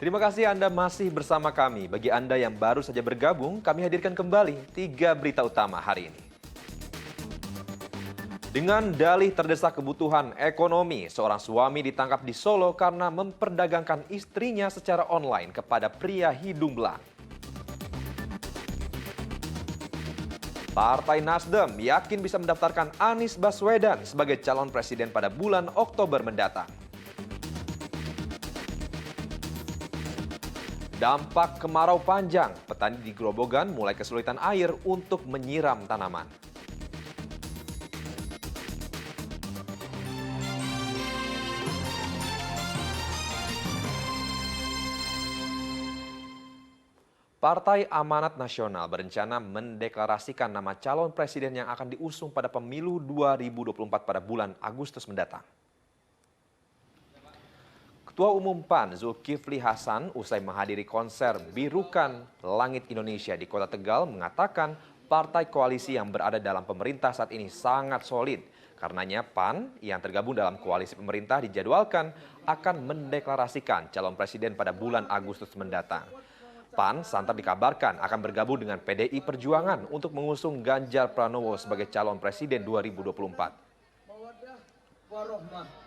Terima kasih Anda masih bersama kami. Bagi Anda yang baru saja bergabung, kami hadirkan kembali 3 berita utama hari ini. Dengan dalih terdesak kebutuhan ekonomi, seorang suami ditangkap di Solo karena memperdagangkan istrinya secara online kepada pria hidung belang. Partai Nasdem yakin bisa mendaftarkan Anies Baswedan sebagai calon presiden pada bulan Oktober mendatang. Dampak kemarau panjang, petani di Grobogan mulai kesulitan air untuk menyiram tanaman. Partai Amanat Nasional berencana mendeklarasikan nama calon presiden yang akan diusung pada pemilu 2024 pada bulan Agustus mendatang. Ketua Umum PAN Zulkifli Hasan usai menghadiri konser Birukan Langit Indonesia di Kota Tegal mengatakan partai koalisi yang berada dalam pemerintah saat ini sangat solid. Karenanya PAN yang tergabung dalam koalisi pemerintah dijadwalkan akan mendeklarasikan calon presiden pada bulan Agustus mendatang. PAN santer dikabarkan akan bergabung dengan PDI Perjuangan untuk mengusung Ganjar Pranowo sebagai calon presiden 2024.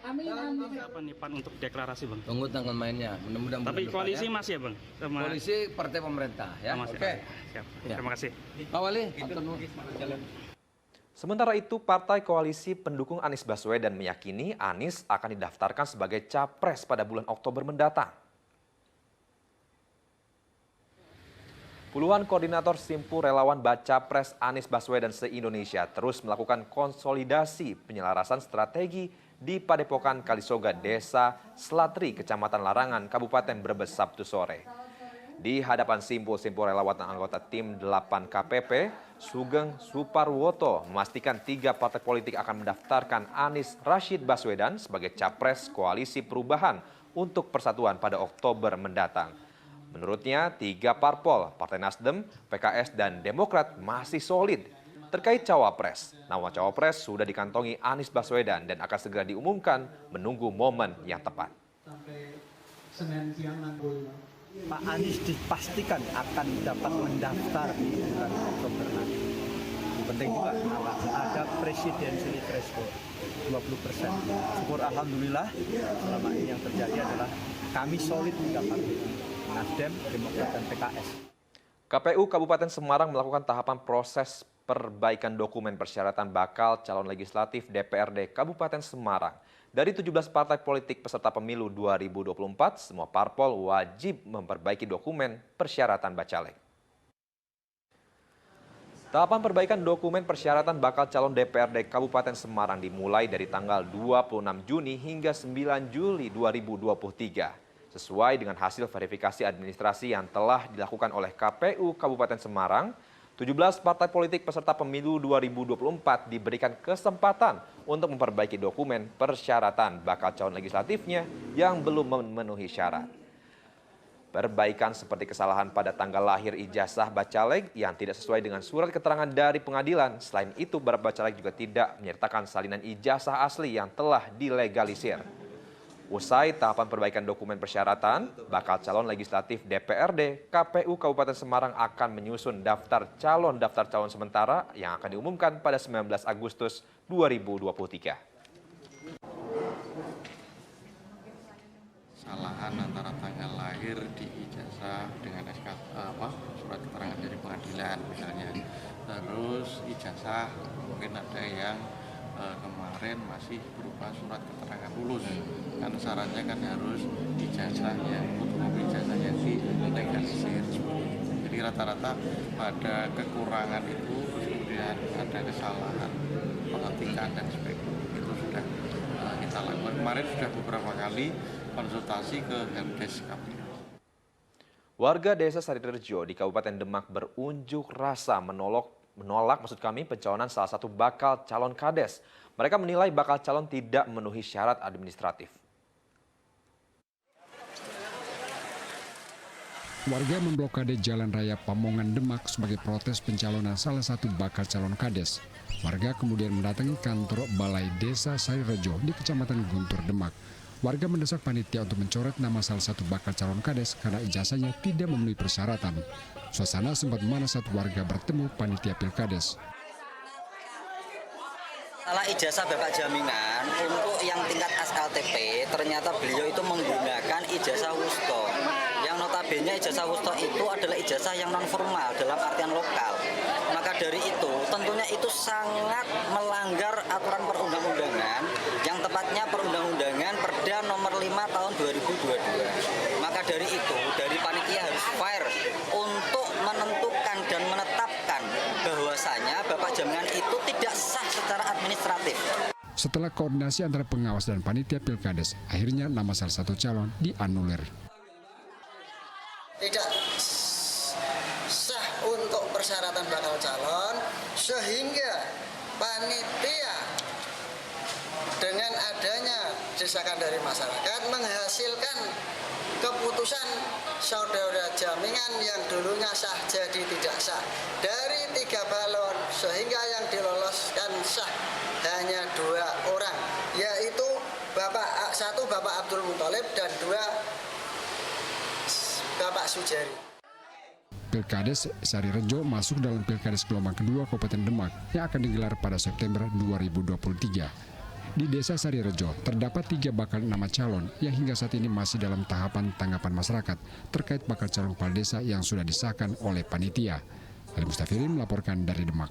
Amin. Apa nih PAN untuk deklarasi, Bang? Tunggu tanggal mainnya. Mudah-mudahan Tapi koalisi masih ya, Bang? Koalisi partai pemerintah ya. Masih. Oke. Siap. Ya. Terima kasih. Pak Wali, Sementara itu, Partai Koalisi Pendukung Anies Baswedan meyakini Anies akan didaftarkan sebagai capres pada bulan Oktober mendatang. Puluhan koordinator simpul relawan baca pres Anies Baswedan se-Indonesia terus melakukan konsolidasi penyelarasan strategi di Padepokan Kalisoga, Desa Selatri, Kecamatan Larangan, Kabupaten Brebes, Sabtu sore. Di hadapan simpul-simpul relawan anggota tim 8 KPP, Sugeng Suparwoto memastikan 3 partai politik akan mendaftarkan Anies Rashid Baswedan sebagai capres Koalisi Perubahan untuk Persatuan pada Oktober mendatang. Menurutnya, 3 parpol, Partai Nasdem, PKS, dan Demokrat masih solid. Terkait cawapres, nama cawapres sudah dikantongi Anies Baswedan dan akan segera diumumkan menunggu momen yang tepat. Pak Anies dipastikan akan dapat mendaftar di bulan Oktober nanti. Penting juga ada presidensial threshold 20%. Syukur alhamdulillah selama ini yang terjadi adalah kami solid mendapat Nasdem, Demokrat, dan PKS. KPU Kabupaten Semarang melakukan tahapan proses perbaikan dokumen persyaratan bakal calon legislatif DPRD Kabupaten Semarang. Dari 17 partai politik peserta pemilu 2024, semua parpol wajib memperbaiki dokumen persyaratan bacalek. Tahapan perbaikan dokumen persyaratan bakal calon DPRD Kabupaten Semarang dimulai dari tanggal 26 Juni hingga 9 Juli 2023. Sesuai dengan hasil verifikasi administrasi yang telah dilakukan oleh KPU Kabupaten Semarang, 17 partai politik peserta pemilu 2024 diberikan kesempatan untuk memperbaiki dokumen persyaratan bakal calon legislatifnya yang belum memenuhi syarat. Perbaikan seperti kesalahan pada tanggal lahir ijazah bacalek yang tidak sesuai dengan surat keterangan dari pengadilan. Selain itu, beberapa bacalek juga tidak menyertakan salinan ijazah asli yang telah dilegalisir. Usai tahapan perbaikan dokumen persyaratan, bakal calon legislatif DPRD, KPU Kabupaten Semarang akan menyusun daftar calon sementara yang akan diumumkan pada 19 Agustus 2023. Kesalahan antara tanggal lahir di ijazah dengan surat keterangan dari pengadilan misalnya. Terus ijazah mungkin ada yang kemarin masih berupa surat keterangan lulus, kan syaratnya kan harus ijazahnya, fotokopi ijazahnya dilegalisir. Jadi rata-rata pada kekurangan itu, kemudian ada kesalahan pengetikan dan sebagainya, itu sudah kita lakukan. Kemarin sudah beberapa kali konsultasi ke Helpdesk KPU. Warga desa Sarirejo di Kabupaten Demak berunjuk rasa menolak pencalonan salah satu bakal calon kades. Mereka menilai bakal calon tidak memenuhi syarat administratif. Warga memblokade Jalan Raya Pamongan Demak sebagai protes pencalonan salah satu bakal calon kades. Warga kemudian mendatangi kantor Balai Desa Sarirejo di Kecamatan Guntur Demak. Warga mendesak panitia untuk mencoret nama salah satu bakal calon kades karena ijazahnya tidak memenuhi persyaratan. Suasana sempat memanas saat warga bertemu panitia pilkades. Salah ijazah Bapak Jaminan untuk yang tingkat SLTP, ternyata beliau itu menggunakan ijazah wusto. Yang notabene ijazah wusto itu adalah ijazah yang non formal dalam artian lokal. Maka dari itu tentunya itu sangat melanggar aturan perundang-undangan, yang tepatnya perundang-undangan Perda nomor 5 tahun 2022. Maka dari itu, dari panitia harus fair untuk menentukan dan menetapkan bahwasanya Bapak Jaminan itu tidak sah secara administratif. Setelah koordinasi antara pengawas dan panitia pilkades, akhirnya nama salah satu calon dianulir. Tidak sah untuk persyaratan bakal calon, sehingga panitia dengan adanya desakan dari masyarakat menghasilkan keputusan saudara Jaminan yang dulunya sah jadi tidak sah. Dari 3 balon sehingga yang diloloskan sah hanya 2 orang, yaitu satu Bapak Abdul Muthalib dan 2 Bapak Sujari. Pilkades Sarirejo masuk dalam Pilkades gelombang kedua Kabupaten Demak yang akan digelar pada September 2023. Di Desa Sarirejo terdapat 3 bakal nama calon yang hingga saat ini masih dalam tahapan tanggapan masyarakat terkait bakal calon kepala desa yang sudah disahkan oleh panitia. Ali Mustafirin melaporkan dari Demak.